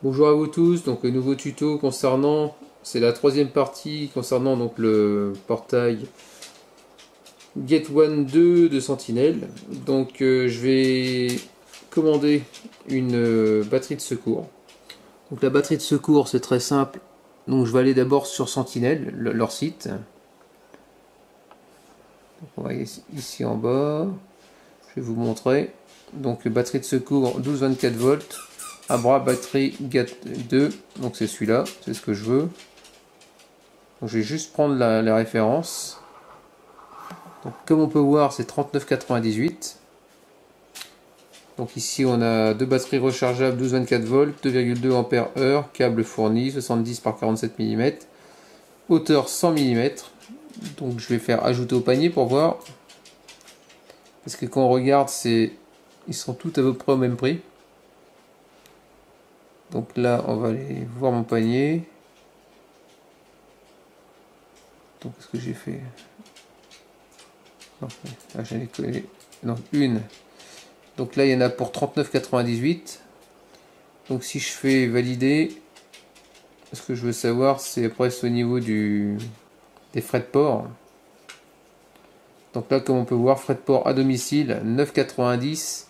Bonjour à vous tous, donc nouveau tuto concernant, c'est la troisième partie concernant donc le portail Get One 2 de Sentinel. Donc je vais commander une batterie de secours. Donc la batterie de secours c'est très simple, donc je vais aller d'abord sur Sentinel, leur site. Donc on va ici en bas, je vais vous montrer. Donc batterie de secours 12-24 volts. Un bras batterie GAT 2, donc c'est celui-là, c'est ce que je veux. Donc je vais juste prendre la référence. Donc comme on peut voir, c'est 39,98. Donc ici on a deux batteries rechargeables 12-24 volts, 2,2 ampères-heure, câble fourni 70 par 47 mm, hauteur 100 mm. Donc je vais faire ajouter au panier pour voir. Parce que quand on regarde, ils sont tous à peu près au même prix. Donc là, on va aller voir mon panier. Donc, qu'est-ce que j'ai fait? Ah, j'en ai collé. Donc, une. Donc là, il y en a pour 39,98. Donc, si je fais valider, ce que je veux savoir, c'est après au niveau des frais de port. Donc là, comme on peut voir, frais de port à domicile, 9,90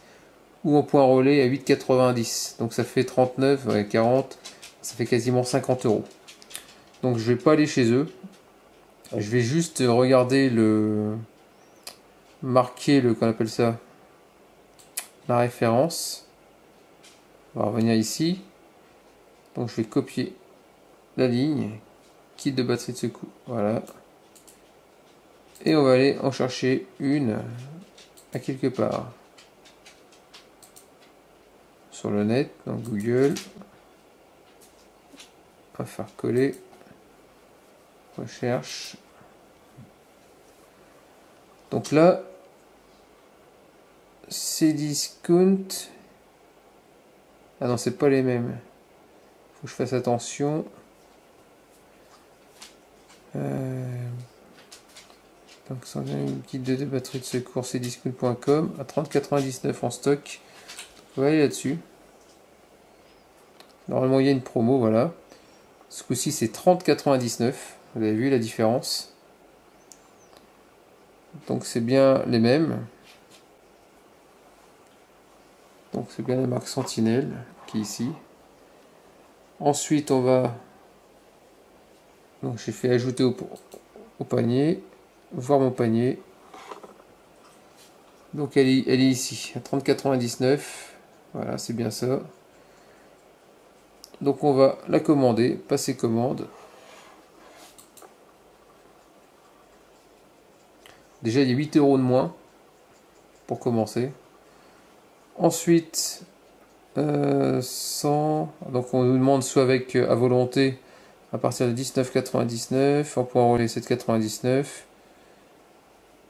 ou en point relais à 8,90. Donc ça fait 39, ouais, 40, ça fait quasiment 50 euros. Donc je vais pas aller chez eux. Je vais juste regarder marquer qu'on appelle ça, la référence. On va revenir ici. Donc je vais copier la ligne, kit de batterie de secours. Voilà. Et on va aller en chercher une à quelque part. Sur le net, dans Google. On va faire coller. Recherche. Donc là, Cdiscount. Ah non, c'est pas les mêmes. Faut que je fasse attention. Donc, c'est un kit de batterie de secours cdiscount.com à 30,99 en stock. On va aller là-dessus. Normalement, il y a une promo, voilà. Ce coup-ci, c'est 30,99. Vous avez vu la différence. Donc, c'est bien les mêmes. Donc, c'est bien la marque Sentinel qui est ici. Ensuite, on va... Donc, j'ai fait ajouter au panier. Voir mon panier. Donc, elle est ici, à 30,99. Voilà, c'est bien ça. Donc, on va la commander. Passer commande. Déjà, il y a 8 euros de moins pour commencer. Ensuite, 100. Donc, on nous demande soit avec à volonté à partir de 19,99, en point relais 7,99.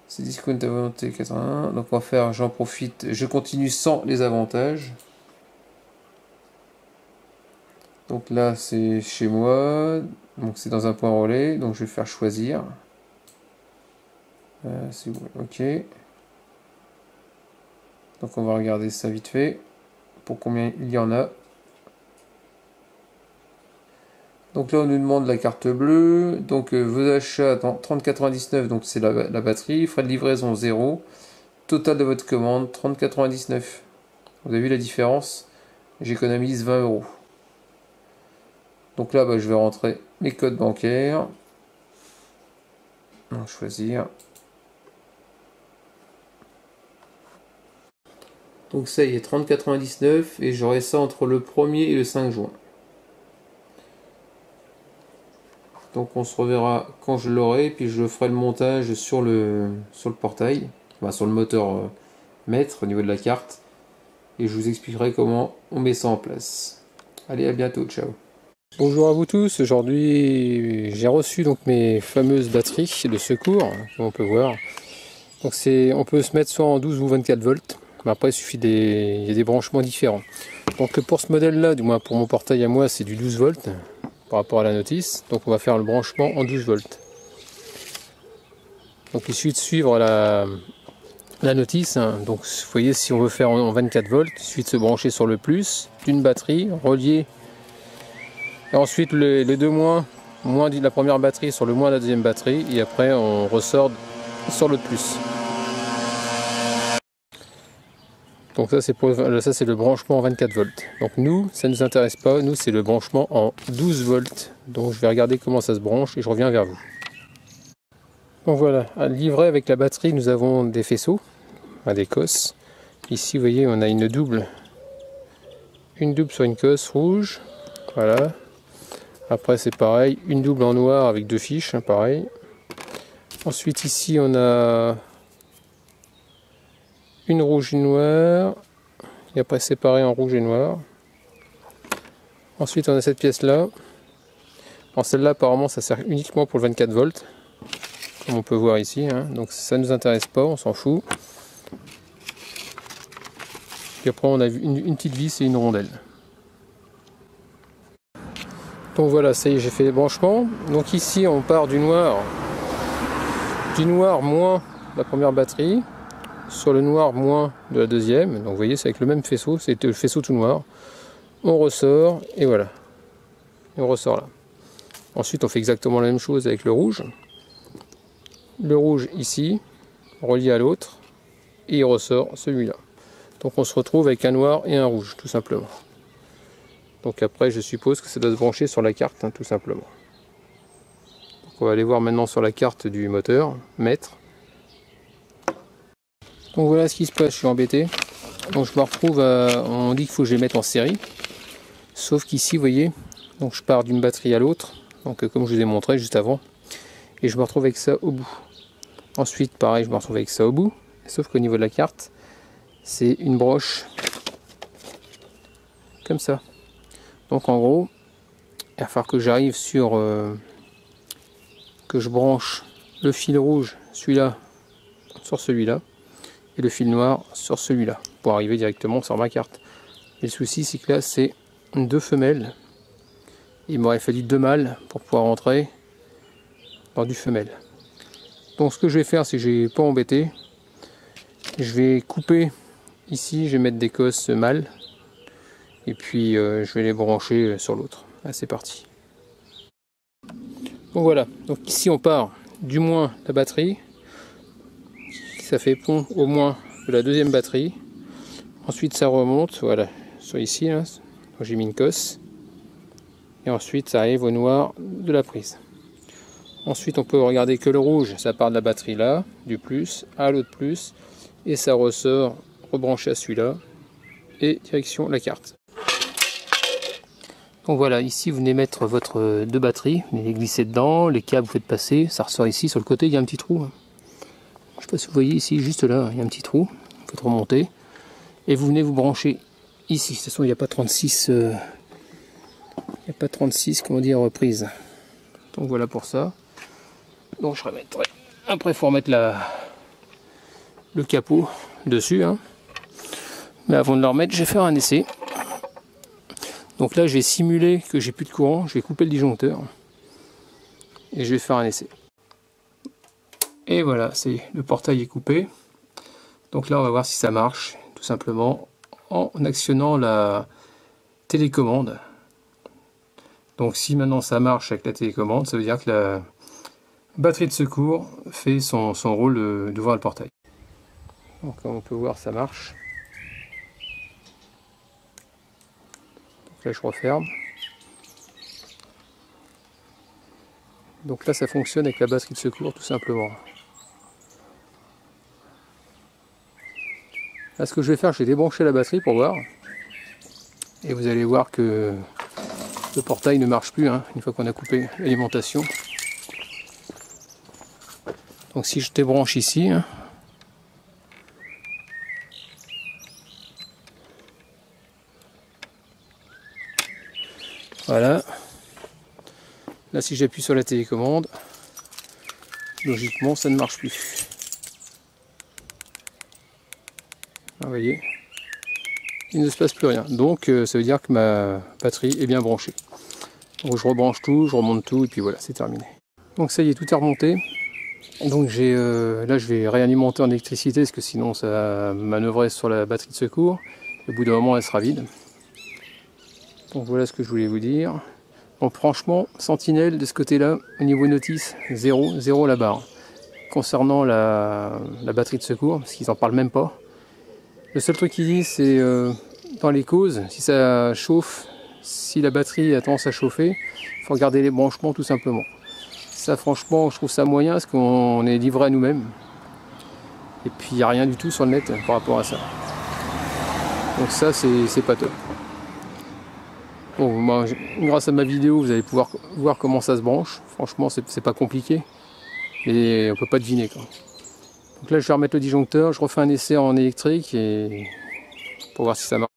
C'est discount à volonté 81. Donc, on va faire, j'en profite, je continue sans les avantages. Donc là, c'est chez moi. Donc, c'est dans un point relais. Donc, je vais faire choisir. C'est bon, ok. Donc on va regarder ça vite fait. Pour combien il y en a. Donc là on nous demande la carte bleue. Donc vos achats 30,99. Donc c'est la batterie. Frais de livraison 0. Total de votre commande 30,99. Vous avez vu la différence? J'économise 20 euros. Donc là je vais rentrer mes codes bancaires. On va choisir. Donc ça y est, 30,99 et j'aurai ça entre le 1er et le 5 juin. Donc on se reverra quand je l'aurai, puis je ferai le montage sur le portail, enfin, sur le moteur maître au niveau de la carte. Et je vous expliquerai comment on met ça en place. Allez, à bientôt, ciao. Bonjour à vous tous, aujourd'hui j'ai reçu donc mes fameuses batteries de secours, comme on peut voir. Donc on peut se mettre soit en 12 ou 24 volts. Mais après, il y a des branchements différents. Donc pour ce modèle-là, du moins pour mon portail à moi, c'est du 12 volts par rapport à la notice. Donc on va faire le branchement en 12 volts. Donc il suffit de suivre la notice. Donc vous voyez, si on veut faire en 24 volts, il suffit de se brancher sur le plus d'une batterie reliée Et ensuite les deux moins de la première batterie sur le moins de la deuxième batterie, et après on ressort sur l'autre plus. Donc ça c'est le branchement en 24 volts. Donc nous, ça ne nous intéresse pas, nous c'est le branchement en 12 volts. Donc je vais regarder comment ça se branche et je reviens vers vous. Donc voilà, à livrer avec la batterie, nous avons des faisceaux, des cosses. Ici vous voyez, on a une double sur une cosse rouge, voilà. Après c'est pareil, une double en noir avec deux fiches, pareil. Ensuite ici on a une rouge et noire, et après séparé en rouge et noir. Ensuite on a cette pièce là. Alors celle-là apparemment ça sert uniquement pour le 24 volts, comme on peut voir ici, hein. Donc ça ne nous intéresse pas, on s'en fout. Puis après on a une petite vis et une rondelle. Donc voilà, ça y est, j'ai fait les branchements. Donc ici on part du noir moins la première batterie sur le noir moins de la deuxième. Donc vous voyez, c'est avec le même faisceau, c'est le faisceau tout noir. On ressort et voilà, et on ressort là. Ensuite on fait exactement la même chose avec le rouge ici relié à l'autre, et il ressort celui-là. Donc on se retrouve avec un noir et un rouge tout simplement. Donc après je suppose que ça doit se brancher sur la carte, hein, tout simplement. Donc on va aller voir maintenant sur la carte du moteur, mètre. Donc voilà ce qui se passe, je suis embêté. Donc je me retrouve on dit qu'il faut que je les mette en série. Sauf qu'ici vous voyez, donc je pars d'une batterie à l'autre, donc comme je vous ai montré juste avant. Et je me retrouve avec ça au bout. Ensuite pareil, je me retrouve avec ça au bout. Sauf qu'au niveau de la carte, c'est une broche comme ça. Donc en gros, il va falloir que j'arrive sur que je branche le fil rouge, celui-là, sur celui-là, et le fil noir sur celui-là, pour arriver directement sur ma carte. Et le souci, c'est que là, c'est deux femelles. Il m'aurait fallu deux mâles pour pouvoir rentrer dans du femelle. Donc ce que je vais faire, c'est que je vais pas embêter. Je vais couper ici, je vais mettre des cosses mâles. Et puis je vais les brancher sur l'autre. Ah, c'est parti. Donc voilà, donc ici on part du moins de la batterie, ça fait pont au moins de la deuxième batterie. Ensuite ça remonte, voilà, sur ici, hein, j'ai mis une cosse. Et ensuite ça arrive au noir de la prise. Ensuite on peut regarder que le rouge, ça part de la batterie là, du plus à l'autre plus, et ça ressort rebranché à celui-là, et direction la carte. Donc voilà, ici vous venez mettre votre deux batteries, vous venez les glisser dedans, les câbles vous faites passer, ça ressort ici, sur le côté il y a un petit trou. Je ne sais pas si vous voyez ici, juste là, il y a un petit trou, vous faites remonter, et vous venez vous brancher ici. De toute façon il n'y a pas 36, comment dire, prise. Donc voilà pour ça. Donc je remettrai, après il faut remettre le capot dessus, hein. Mais avant de le remettre, je vais faire un essai. Donc là, je vais simuler que j'ai plus de courant, je vais couper le disjoncteur et je vais faire un essai. Et voilà, le portail est coupé. Donc là, on va voir si ça marche, tout simplement en actionnant la télécommande. Donc si maintenant ça marche avec la télécommande, ça veut dire que la batterie de secours fait son rôle d'ouvrir le portail. Donc comme on peut voir, ça marche. Là je referme. Donc là ça fonctionne avec la batterie de secours tout simplement. Là ce que je vais faire, je vais débrancher la batterie pour voir. Et vous allez voir que le portail ne marche plus, hein, une fois qu'on a coupé l'alimentation. Donc si je débranche ici, hein, voilà. Là, si j'appuie sur la télécommande, logiquement, ça ne marche plus. Vous voyez, il ne se passe plus rien. Donc, ça veut dire que ma batterie est bien branchée. Donc, je rebranche tout, je remonte tout, et puis voilà, c'est terminé. Donc, ça y est, tout est remonté. Donc, là, je vais réalimenter en électricité, parce que sinon, ça manœuvrait sur la batterie de secours. Et au bout d'un moment, elle sera vide. Donc, voilà ce que je voulais vous dire. Donc franchement, Sentinelle de ce côté-là, au niveau notice, 0 la barre. Concernant la batterie de secours, parce qu'ils en parlent même pas. Le seul truc qu'ils disent, c'est dans les causes, si ça chauffe, si la batterie a tendance à chauffer, il faut regarder les branchements tout simplement. Ça franchement, je trouve ça moyen, parce qu'on est livré à nous-mêmes. Et puis il n'y a rien du tout sur le net par rapport à ça. Donc ça, c'est pas top. Bon, moi, grâce à ma vidéo, vous allez pouvoir voir comment ça se branche. Franchement, c'est pas compliqué. Et on peut pas deviner, quoi. Donc là, je vais remettre le disjoncteur. Je refais un essai en électrique et pour voir si ça marche.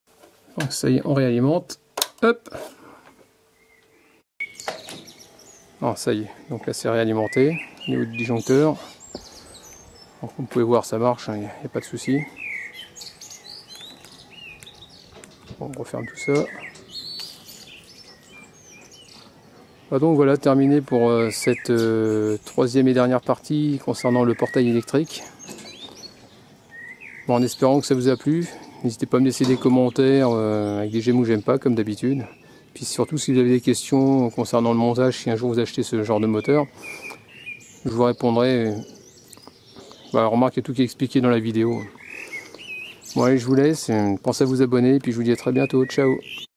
Donc ça y est, on réalimente. Hop. Ah, ça y est. Donc là, c'est réalimenté au niveau du disjoncteur. Donc, vous pouvez voir, ça marche. Il n'y a pas de souci. Bon, on referme tout ça. Donc voilà, terminé pour cette troisième et dernière partie concernant le portail électrique. Bon, en espérant que ça vous a plu, n'hésitez pas à me laisser des commentaires avec des j'aime ou j'aime pas comme d'habitude. Puis surtout si vous avez des questions concernant le montage, si un jour vous achetez ce genre de moteur, je vous répondrai. Remarque, il y a tout qui est expliqué dans la vidéo. Bon allez, je vous laisse, pensez à vous abonner et puis je vous dis à très bientôt, ciao.